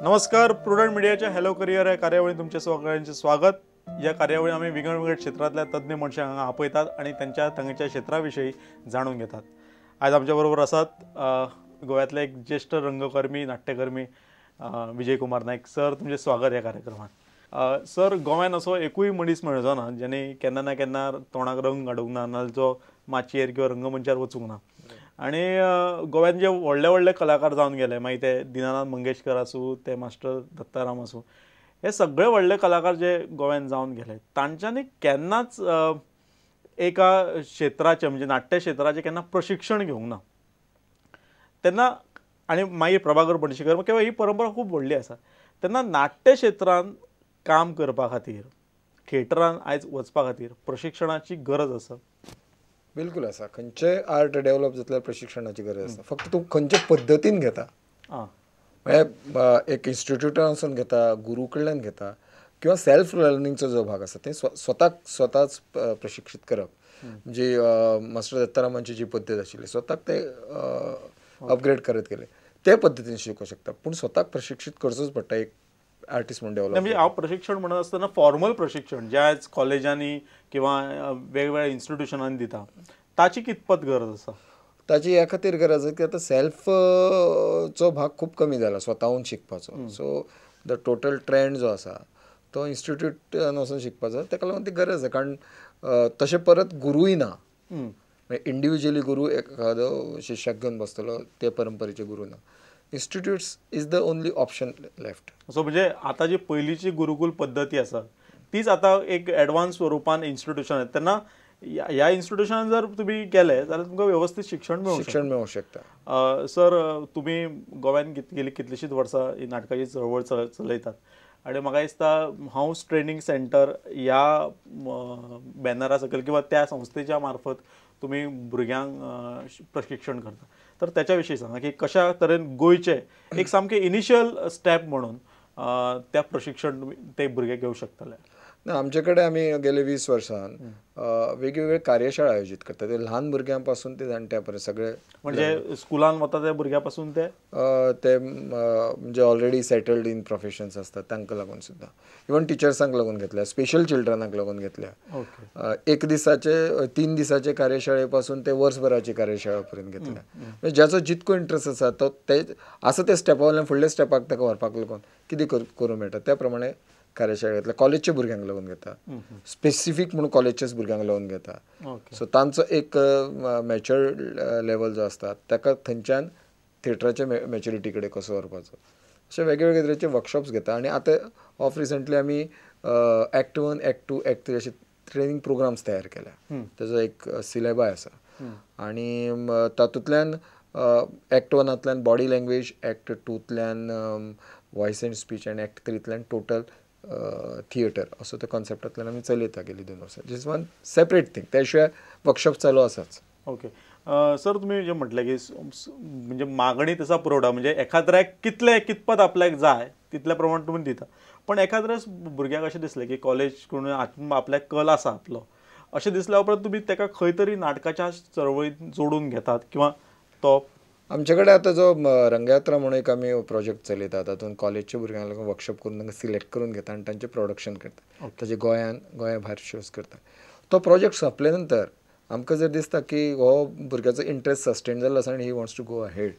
नमस्कार. प्रुडंट मीडियाच्या hello career या कार्यावळीत तुमचे सगळ्यांचे स्वागत. या कार्यावळीत आम्ही वेगवेगळ्या क्षेत्रातल्या तज्ञ मनशांक आपयतात आणि त्यांच्या क्षेत्राविषयी जाणून घेतात. आज आमच्याबरोबर असतात गोव्यातले एक ज्येष्ठ रंगकर्मी नाट्यकर्मी विजय कुमार नाईक. सर, तुमचे स्वागत या कार्यक्रमात. सर, गोव्यान असो एकूय मनीस मेळचो ना जेणे केन्ना ना केन्ना तोंडाक रंग घालूंक ना नाजाल्यार जो माचयेर किंवा रंगमंचार वचूंक ना. आणि गोव्यात जे व्हडले व्हडले कलाकार जावन गेले, मागीर ते दिनानाथ मंगेशकर आसूं, ते मास्टर दत्ताराम आसूं, हे सगळे व्हडले कलाकार जे गोव्यान जावन गेले, तांच्यांनी केन्नाच एका क्षेत्राचे म्हणजे नाट्य क्षेत्राचे केन्ना प्रशिक्षण घेवंक ना. तेन्ना आनी मागीर प्रभाकर बंडशीकर किंवा ही परंपरा खूब व्हडली आसा. तेन्ना नाट्य क्षेत्रांत काम करपा खातीर, थिएटरान आयज वचपा खातीर प्रशिक्षणाची गरज आसा. बिलकुल आसा. खंयचेय आर्ट डेव्हलप जातल्यार प्रशिक्षणाची गरज आसा. फक्त तूं खंयच्या पद्दतीन घेता, म्हणजे एक इन्स्टिट्यूटान वचून घेता, गुरू कडल्यान घेता, किंवा सेल्फ लर्निंगचो जो भाग आसा ते स्वताच प्रशिक्षित करप. म्हणजे मास्टर दत्तारामांची जी पद्दत आशिल्ली, स्वताक ते अपग्रेड करत गेले, ते पद्दतीन शिकूंक शकता. पूण स्वताक प्रशिक्षित करचोच पडटा एक आर्टिस्ट म्हणून डेव्हलप. म्हणजे हांव प्रशिक्षण म्हणत आसतना फॉर्मल प्रशिक्षण जे आयज कॉलेजांनी किंवा वेगवेगळ्या इन्स्टिट्यूशनांनी दिता, ताची कितपत गरज आसा? ताची ह्या खातीर गरज आसा की आतां सेल्फ चो भाग खूब कमी जाला स्वताहून शिकपाचो. सो द टोटल ट्रेंड जो आसा तो इन्स्टिट्यूटान वचून शिकपाचो, ताका लागून ती गरज आसा. कारण तशें परत गुरूय ना. इंडिव्हिज्युअली गुरू एखादो शिश्याक घेवन बसतलो, ते परंपरेचे गुरू ना. Institutes is the only option left. So म्हणजे आता जी पयलींची गुरुकुल पद्दती आसा तीच आता एक एडवान्स स्वरुपान इन्स्टिट्यूशन आहेत. तेन्ना ह्या इन्स्टिट्यूशनान जर तुम्ही गेले जाल्यार तुमकां व्यवस्थित शिक्षण मेळूंक शकता. सर, तुम्ही गोव्यान गेली कितलीशींच वर्सां ही नाटकाची चळवळ चलयतात आणि म्हाका दिसता हाऊस ट्रेनिंग सेंटर ह्या बॅनरा सकयल किंवा त्या संस्थेच्या मार्फत तुम्ही भुरग्यांक प्रशिक्षण करता. तर त्याच्या विशीं सांगा की कशा तरेन गोंयचे एक सामके इनिशियल स्टेप म्हणून त्या प्रशिक्षण ते भुरगे घेवंक शकतले. ना, आमचे कडेन आमी गेले 20 वर्सान वेगवेगळे कार्यशाळा आयोजीत करतात. ते ल्हान भुरग्यां पासून ते जाणट्या पर्यंत सगळे. म्हणजे स्कुलान वता त्या भुरग्यां पासून ते म्हणजे ऑलरेडी सेटल्ड इन प्रोफेशन्स असतात तांकां लागून सुद्दां, इवन टिचर्सांक लागून घेतल्या, स्पेशल चिल्ड्रनाक लागून घेतल्या. 1 दिसाचे 3 दिसाचे कार्यशाळे पासून ते वर्सभराची कार्यशाळा पर्यंत घेतल्या. म्हणजे ज्याचो जितको इंट्रस्ट आसा तो ते आसा ते स्टेपा वयल्यान फुडल्या स्टेपाक ताका व्हरपाक लागून कितें करूंक मेळटा त्या प्रमाणे कार्यशाळा घेतल्या. कॉलेजच्या भुरग्यांक लागून घेता, स्पेसिफीक म्हणून कॉलेजच्याच भुरग्यांक लागून घेता. सो तांचो एक मॅच्युअर लेवल जो आसता ताका थंयच्यान थिएटराच्या मॅच्युरिटी कडेन कसो व्हरपाचो, अशे वेगवेगळे तरेचे वर्कशॉप्स घेता. आनी आतां ऑफ रिसंटली आमी ऍक्ट 1, ऍक्ट 2, ऍक्ट 3 अशे ट्रेनिंग प्रोग्राम्स तयार केल्या. ताजो एक सिलेबस आसा आनी तातूंतल्यान ऍक्ट 1तल्यान बॉडी लँग्वेज, ऍक्ट 2तल्यान वॉयस अँड स्पीच आनी ऍक्ट 3तल्यान टोटल थिएटर असो त्या कॉन्सेप्टांतल्यान आमी चलयता गेली 2 वर्सां. This one separate thing. त्या शिवाय वर्कशॉप चालू आसाच. ओके. सर, तुम्ही जे म्हटलें की म्हणजे मागणी तसा पुरवठा, म्हणजे एखाद्याक कितपत आपल्याक जाय तितल्या प्रमाण तुम्ही दिता. पण एखाद्याच भुरग्याक अशें दिसलें की कॉलेज करून हातून आपल्याक कल आसा आपलो, अशें दिसल्या उपरांत तुम्ही ताका खंय तरी नाटकाच्या चळवळीत जोडून घेतात किंवा तो आमचे कडेन आतां जो रंगयात्रा म्हणून एक आमी प्रोजेक्ट चलयता, तातूंत कॉलेजच्या भुरग्यांक लागून वर्कशॉप करून तांकां सिलेक्ट करून घेता आनी तांचें प्रोडक्शन करता. ताजे गोंया भायर शोज करता. तो प्रोजेक्ट सोंपले नंतर आमकां जर दिसता की हो भुरग्याचो इंट्रस्ट सस्टेन जाल्लो आसा आनी he wants to go ahead,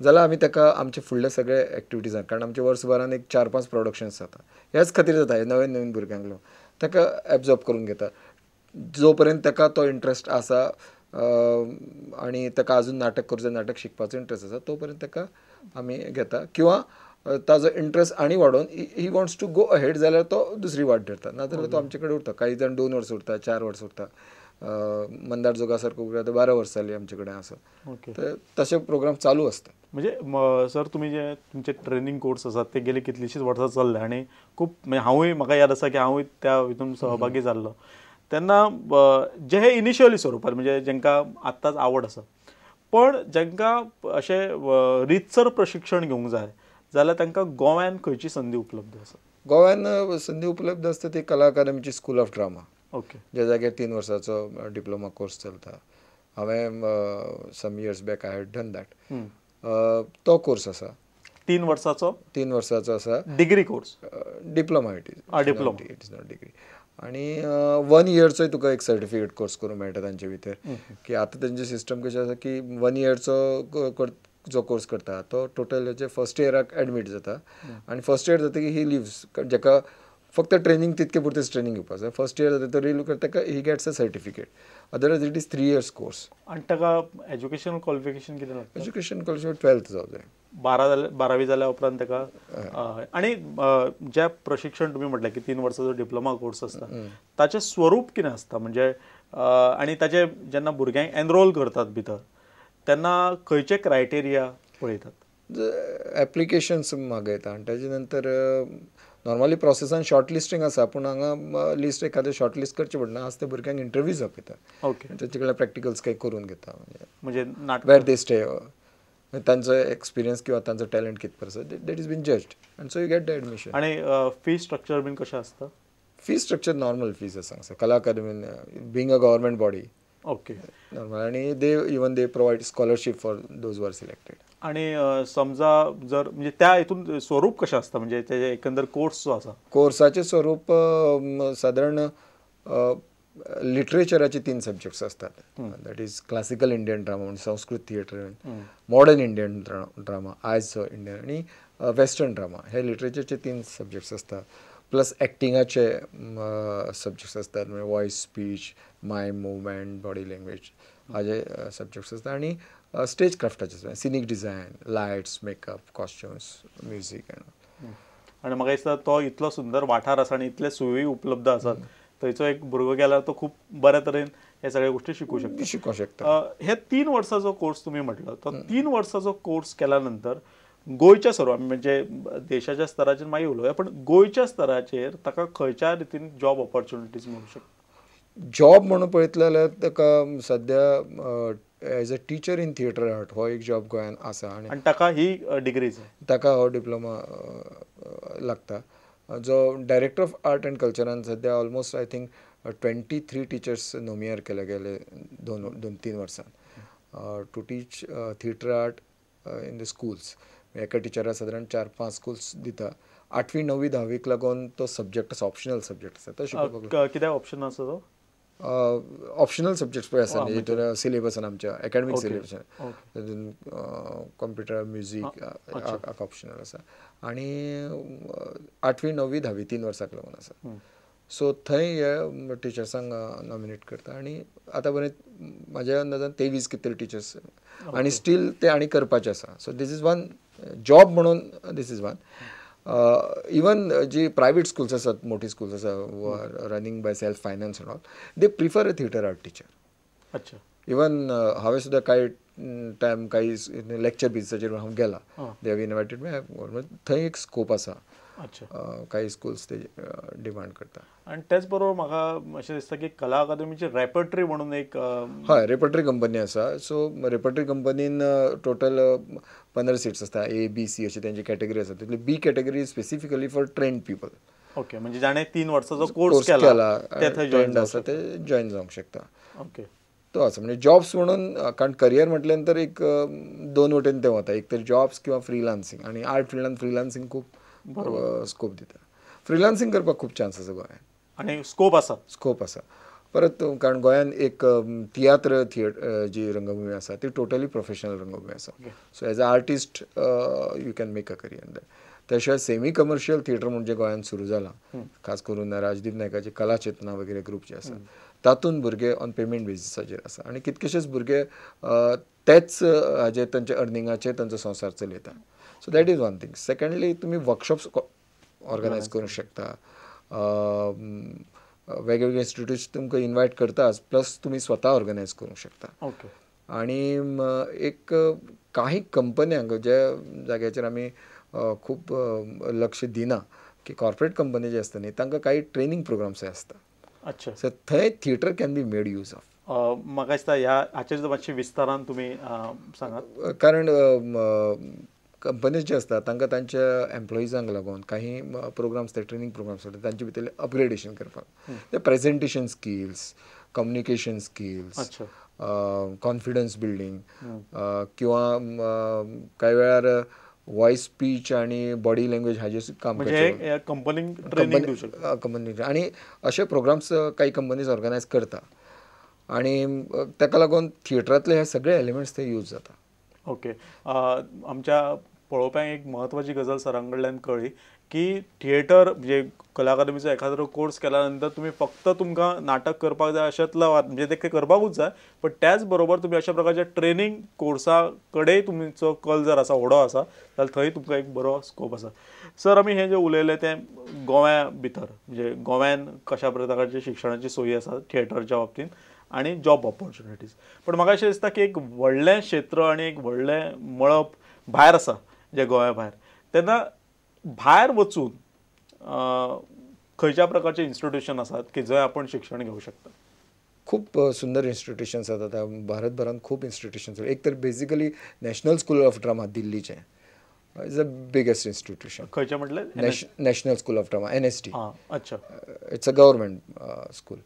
जाल्यार आमी ताका आमचे फुडले सगळे एक्टिविटीजां, कारण आमचे वर्सभरान एक 4-5 प्रोडक्शन्स जाता, ह्याच खातीर जाता, हे नवीन भुरग्यांक लागून ताका एब्जॉर्ब करून घेता. जो पर्यंत ताका तो इंट्रस्ट आसा आनी ताका अजून नाटक करचें, नाटक शिकपाचो इंट्रस्ट आसा, तो पर्यंत ताका आमी घेता. किंवा ताजो इंट्रस्ट आनी वाडोवन he wants to go ahead जाल्यार तो दुसरी वाट धरता, नाजाल्यार तो आमचे कडेन उरता. काही जाण 2 वर्सां उरता, 4 वर्सां उरता. मंदार जोगा सारको भुरगो 12 वर्सां जालीं आमचे कडेन आसा. तर तशे प्रोग्राम चालू आसता. म्हणजे सर, तुम्ही जे तुमचे ट्रेनिंग कोर्स आसात ते गेली कितलीशींच वर्सां चल्ले आनी खूब, म्हणजे हांवूय, म्हाका याद आसा की हांवूय त्या हितून सहभागी जाल्लो. तेन्ना जे हे इनिशियली स्वरुपार म्हणजे जांकां आत्ताच आवड आसा, पण जांकां अशें रितसर प्रशिक्षण घेवंक जाय जाल्यार तांकां गोव्यान खंयची संदी उपलब्ध आसा? गोव्यान संदी उपलब्ध आसता ती कला अकादमीची स्कूल ऑफ ड्रामा. ओके. ज्या जाग्यार 3 वर्सांचो डिप्लोमा कोर्स चलता. हांवें some years back I had done that. तो कोर्स आसा. 3 वर्साचो 3 वर्साचो आसा degree course. Diploma it is diploma. It is not degree. आणि 1 इयरचोय तुका एक सर्टिफिकेट कोर्स करूंक मेळटा तांचे भितर. की आतां तेंचे सिस्टम कशें आसा की 1 इयरचो जो कोर्स करता तो टोटल हेचे फर्स्ट इयराक एडमीट जाता आनी फर्स्ट इयर जाता की ही लिव्स जाका फक्त ट्रेनिंग तितके पुरतेच ट्रेनिंग घेवपाक जाय. फर्स्ट इयर जाता तो रिलीव करता ताका he gets a certificate. Otherwise it is 3 years course. आनी ताका एज्युकेशनल क्वॉलिफिकेशन कितें लागता? एज्युकेशन क्वॉलिफिकेशन 12th जावं जाय. 12वी जाल्या उपरांत ताका. आनी जे प्रशिक्षण तुमी म्हटलें की 3 वर्साचो डिप्लोमा कोर्स आसता ताचें स्वरूप कितें आसता? म्हणजे आनी ताचे जेन्ना भुरग्यांक एनरोल करतात भितर तेन्ना खंयचे क्रायटेरिया पळयतात? एप्लिकेशन्स मागयता आनी ताजे नंतर नॉर्मली प्रोसेसान शॉर्ट लिस्टिंग आसा पूण हांगा लिस्ट एखादें शॉर्ट लिस्ट करचें पडना. आज ते भुरग्यांक इंटरव्यूज आपयता. ओके. ताचे कडल्यान प्रॅक्टिकल्स काही करून घेता. म्हणजे वेर दे स्टे तांचो एक्सपिरियन्स किंवा तांचो टॅलंट कितपत आसा that is been judged and so you get the admission. आनी फी स्ट्रक्चर बीन कशें आसता? फी स्ट्रक्चर नॉर्मल फीज आसा कला अकादमीन being a government body. Okay. Normal. आनी they provide scholarship for those who are selected. आनी समजा जर म्हणजे त्या हितून स्वरूप कशें आसता म्हणजे तेजे एकंदर कोर्स जो आसा? कोर्साचें स्वरूप सादारण लिटरेचराचे 3 सब्जेक्ट्स असतात. That is classical Indian drama म्हणजे Sanskrit theatre, modern Indian drama आयजचो इंडियन आनी वेस्टर्न ड्रामा हे लिटरेचरचे 3 सब्जेक्ट्स असतात. प्लस एक्टिंगाचे सब्जेक्ट्स असतात म्हणजे voice speech mime movement body language हाजे सब्जेक्ट्स असतात. आनी स्टेज क्राफ्टाचे scenic design lights makeup costumes music आनी म्हाका दिसता तो इतलो सुंदर वाठार आसा आनी इतले सुविधा उपलब्ध आसात थंयचो एक भुरगो गेल्यार तो खूब बऱ्या तरेन हे सगळे गोष्टी शिकूंक शकता. हे 3 वर्साचो कोर्स तुमी म्हटलो तो 3 वर्साचो कोर्स केल्या नंतर गोंयच्या स्तरार म्हणजे देशाच्या स्तराचेर मागीर उलोवया पण गोंयच्या स्तराचेर ताका खंयच्या रितीन जॉब ऑपॉर्च्युनिटीज मेळूंक शकता? जॉब म्हणून पळयतले जाल्यार ताका सद्या as a teacher in theatre art हो एक जॉब गोंयांत आसा आनी ताका ही डिग्री जाय. ताका हो डिप्लोमा लागता. जो डायरेक्टर ऑफ आर्ट एंड कल्चरान सद्या almost I think 23 teachers nominate केले गेले 2-3 वर्सान to teach theatre art in the schools. एका टिचराक सादारण 4-5 स्कूल्स दिता. 8वी 9वी 10वीक लागून तो सब्जेक्ट आसा ऑप्शनल सब्जेक्ट आसा तो शिकोवपाक. कित्याक ऑप्शन आसा तो? ऑप्शनल सब्जेक्ट्स पळय आसा न्ही सिलेबसान आमच्या एकाडेमीक सिलेबसान कंप्युटर म्युझीक ऑप्शनल आसा आनी 8वी 9वी 10वी 3 वर्साक लागून आसा. सो थंय हे टिचर्सांक नॉमिनेट करता आनी आतां बरें म्हाज्या अंदाजान 23 कितें तरी टिचर्स आनी स्टील ते आनी करपाचें आसा. So this is one job म्हणून दीस इज वन. इवन जी प्रायवेट स्कूल्स आसात मोठी स्कूल्स आसा running by self finance and all they prefer a theatre art teacher. अच्छा. इवन हांवें सुद्दां कांय टायम काही लेक्चर बेसिसाचेर हांव गेला. They have invited me. थंय एक स्कोप आसा. काही स्कूल्स ते डिमांड करता. आनी तेच बरोबर म्हाका अशें दिसता की कला अकादमीची रेपर्टरी म्हणून एक हय रेपर्टरी कंपनी आसा. सो रेपर्टरी कंपनीन टोटल 15 सीट्स आसता. A B C अशी तेंची कॅटेगरी आसा. तितली B category specifically for trend people. Okay. म्हणजे जाणें 3 वर्साचो कोर्स केला ते थंय जॉइन आसा ते जॉइन जावंक शकता. ओके. तो आसा म्हणजे जॉब्स म्हणून कारण करियर म्हटल्या नंतर एक 2 वटेन ते वता. एक तर जॉब्स किंवा फ्रीलान्सिंग आनी आर्ट फिल्डान फ्रीलान्सिंग खूब स्कोप दिता. फ्रीलान्सिंग करपाक खूब चान्स आसा गोंयांत. आनी स्कोप आसा. स्कोप आसा. परत कारण गोंयांत एक तियात्र जी रंगभूमी आसा ती टोटली प्रोफेशनल रंगभूमी आसा. So as a artist you can make a career that. त्या शिवाय सेमी कमर्शियल थिएटर म्हणजे गोंयांत सुरू जालां. खास करून राजदीप नायकाची कला चेतना वगैरे ग्रूप जे आसा तातूंत भुरगे ऑन पेमेंट बेसिसाचेर आसा आनी कितकेशेच भुरगे तेच हाजे तांचे अर्निंगाचेर तांचो संवसार चलयता. So that is one thing. Secondly तुमी वर्कशॉप्स ऑर्गनायज करूंक शकता. वेगवेगळे इन्स्टिट्यूट्स तुमकां इन्वायट करतात प्लस तुमी स्वता ऑर्गनायज करूंक शकता. ओके. आनी एक काही कंपन्यांक ज्या जाग्याचेर आमी खूब लक्ष दिना की कॉर्पोरेट कंपनी जे आसता न्ही तांकां काही ट्रेनिंग प्रोग्राम्सय आसता. अच्छा. सो थंय theatre can be made use of. म्हाका दिसता ह्या हाचेर मातशें विस्तारान तुमी सांगात. कारण कंपनीज जे आसता तांकां तांच्या एम्प्लॉइजांक लागून काही प्रोग्राम्स ते ट्रेनिंग प्रोग्राम्स आसता तांचे भितर अपग्रेडेशन करपाक ते presentation skills communication skills confidence building किंवा काही वेळार वॉइस स्पीच आणि बॉडी लँग्वेज हाजेर काम म्हणजे कंपनीक ट्रेनिंग दिवं शकता कंपनी आणि असे प्रोग्राम्स काही कंपनीज ऑर्गनायज करता आणि ताका लागून थिएटरांतले हे सगळे एलिमेंट्स ते यूज जाता. ओके. आमच्या पळोवप्यांक एक म्हत्वाची गजाल सरां कडल्यान कळ्ळी की थिएटर म्हणजे कला अकादमीचो एखादो कोर्स केल्या नंतर तुम्ही फक्त तुमकां नाटक करपाक जाय अशेंतलो म्हणजे ते करपाकूच जाय, पण त्याच बरोबर तुम्ही अशा प्रकारच्या ट्रेनिंग कोर्सा कडेय तुमचो कल जर आसा व्हडो आसा जाल्यार थंय तुमकां एक बरो स्कोप आसा. सर आमी हे जे उलयले ते गोव्या भितर म्हणजे गोव्यान कशा प्रकारची शिक्षणाची सोयी आसा थिएटरच्या बाबतींत आणि जॉब ऑपॉर्च्युनिटीज, पण म्हाका अशें दिसता की एक व्हडलें क्षेत्र आणि एक व्हडलें मळब भायर आसा जे गोव्या भायर, तेन्ना भायर वचून खंयच्या प्रकारचे इन्स्टिट्यूशन आसात की जंय आपण शिक्षण घेवं शकता? खूप सुंदर इन्स्टिट्यूशन्स आहेत. आता भारतभरात खूप इन्स्टिट्यूशन्स आहेत. एक तर basically national school of drama दिल्लीचे इज द बिगेस्ट इन्स्टिट्यूशन. खंयचे म्हटले? National school of drama NSD. अच्छा. It's a government school.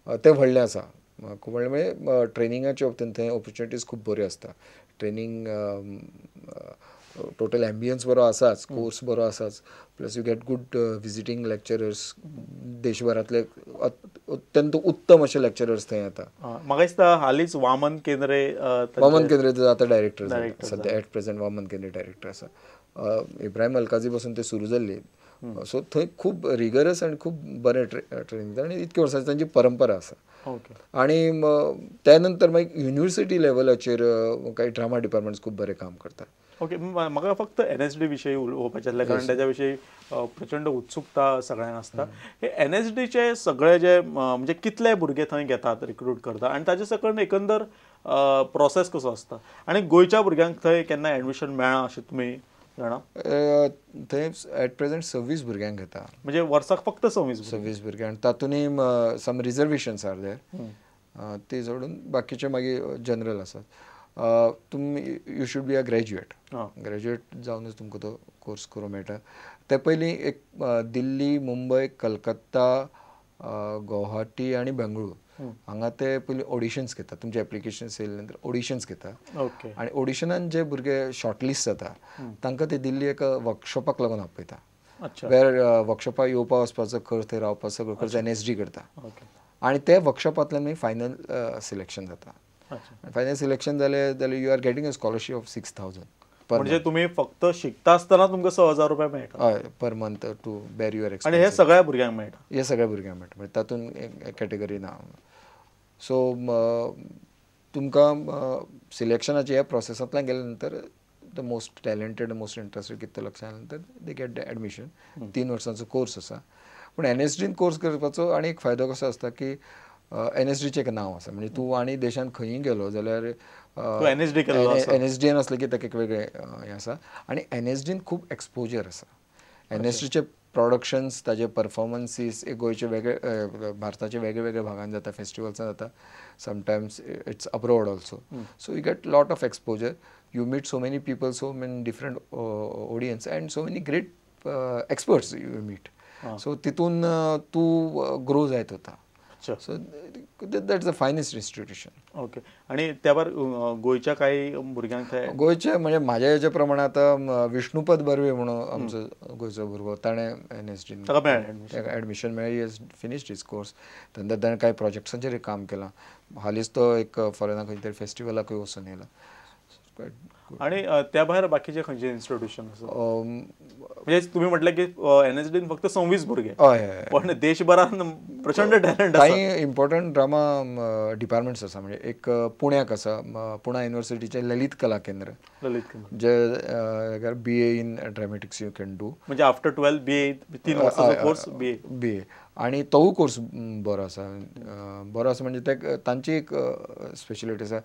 ते व्हडलें आसा. खूब व्हडलें म्हणजे ट्रेनिंगाच्या बाबतींत थंय ऑपॉर्च्युनिटीज खूब बऱ्यो आसता. ट्रेनिंग टोटल एम्बियन्स बरो आसाच, कोर्स बरो आसाच, plus you get good visiting lecturers. देशभरांतले अत्यंत उत्तम असे लेक्चरर्स थंय येता. म्हाका दिसता हालींच वामन केंद्रे आतां डायरेक्टर सध्या एट प्रेझेंट वामन केंद्रे डायरेक्टर आसा. इब्राहिम अलकाजी पासून ते सुरू जाल्ली. सो थंय खूब रिगरस आनी खूब बरें ट्रेनिंग आनी इतके वर्सांची तांची परंपरा आसा. आणि त्या नंतर मागीर युनिवर्सिटी लेवलाचेर काही ड्रामा डिपार्टमेंट्स खूब बरें काम करतात. ओके. म्हाका फक्त NSD विशयी उलोवपाचें आसलें कारण त्याच्या विशयी प्रचंड उत्सुकता सगळ्यांक आसता. हे NSDचे सगळे जे म्हणजे कितले भुरगे थंय घेतात, रिक्रूट करता आनी ताचे सकयल एकंदर प्रोसेस कसो आसता आनी गोंयच्या भुरग्यांक थंय केन्ना एडमिशन मेळ्ळां अशें तुमी जाणा? थंय एट प्रेझेंट 26 भुरग्यांक घेता. म्हणजे वर्साक फक्त 26 भुरगे आनी तातूंत सम रिजर्वेशन्स आर देर. ते सोडून बाकीचे मागीर जनरल आसात. तुमी you should be a graduate जावनच तुमकां तो कोर्स करूंक मेळटा. ते पयलीं एक दिल्ली, मुंबय, कलकत्ता, गुवाहाटी आनी बेंगळूर हांगा ते पयलीं ऑडिशन्स घेता. तुमचे एप्लिकेशन्स येयले नंतर ऑडिशन्स घेता. आनी ऑडिशनान जे भुरगे शॉर्टलिस्ट जाता तांकां ते दिल्ली एका वर्कशॉपाक लागून आपयता. वेर वर्कशॉपाक येवपा वचपाचो खर्च, थंय रावपाचो सगळो खर्च NSD करता. आनी ते वर्कशॉपांतल्यान मागीर फायनल सिलेक्शन जाता. फायनल सिलेक्शन जालें जाल्यार you are getting a scholarship of 6,000. म्हणजे तुम्ही फक्त शिकता आसतना तुमकां 6,000 रुपया मेळटा? हय, per month to bear your expense. आनी हे सगळ्या भुरग्यांक मेळटा? हे सगळ्या भुरग्यांक मेळटा. म्हणजे तातूंत कॅटेगरी ना. सो तुमकां सिलेक्शनाच्या ह्या प्रोसेसांतल्यान गेले नंतर the most talented, most interested कितें लक्षांत आयल्या नंतर दे गेट द एडमिशन. 3 वर्सांचो कोर्स आसा. पूण NSDन कोर्स करपाचो आनी एक फायदो कसो आसता की NSDचें एक नांव आसा. म्हणजे तूं आनी देशांत खंयी गेलो जाल्यार NSDन असलें की ताका एक वेगळें हें आसा. आनी NSDन खूब एक्सपोजर आसा. NSDचे प्रोडक्शन्स, ताजे परफॉर्मन्सीस गोंयचे वेगळे, भारताचे वेगळे वेगळे भागांत जाता, फेस्टिवल्सान जाता. Sometimes it's abroad also. So you get lot of exposure. You meet so many people, so many different audience and so many great experts you meet. So तितून तूं ग्रो जायत वता. So that's the finest institution. Okay. आणि त्या भायर गोंयच्या काही भुरग्यांक थंय गोंयचे म्हणजे म्हाज्या हेच्या प्रमाणे आतां विष्णुपद बर्वे म्हणून आमचो गोंयचो भुरगो, ताणें NSDन एडमिशन मेळ्ळें. He has finished his course. तेन्ना ताणें कांय प्रोजेक्ट्सांचेर काम केलां. हालींच तो एक फॉरेनाक खंय तरी फेस्टिवलाकूय वचून येयला. आणि त्या भायर बाकीचे खंयचे इन्स्टिट्यूशन आसा? म्हणजे तुम्ही म्हटलें की NSDन फक्त 26 भुरगे, पण देशभरात प्रचंड टॅलंट आसा. काही इम्पॉर्टंट ड्रामा डिपार्टमेंट्स आसा. म्हणजे एक पुण्याक आसा, पुणा युनिवर्सिटीचे ललित कला केंद्र, जे BA in dramatics you can do. म्हणजे आफ्टर 12 BA 3 वर्सांचो कोर्स BA. आणि तोवूय कोर्स बरो आसा. म्हणजे ते तांची एक स्पेशलिटी आसा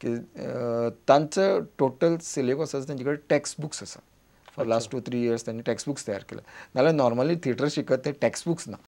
की तांचो टोटल सिलेबस आसा तांचे कडेन टॅक्स्ट बुक्स आसा. फॉर लास्ट 2-3 इयर्स त्यांनी टेक्स्ट बुक्स तयार केले. नाल्यार नॉर्मली थिएटर शिकत ते टेक्स्ट बुक्स ना.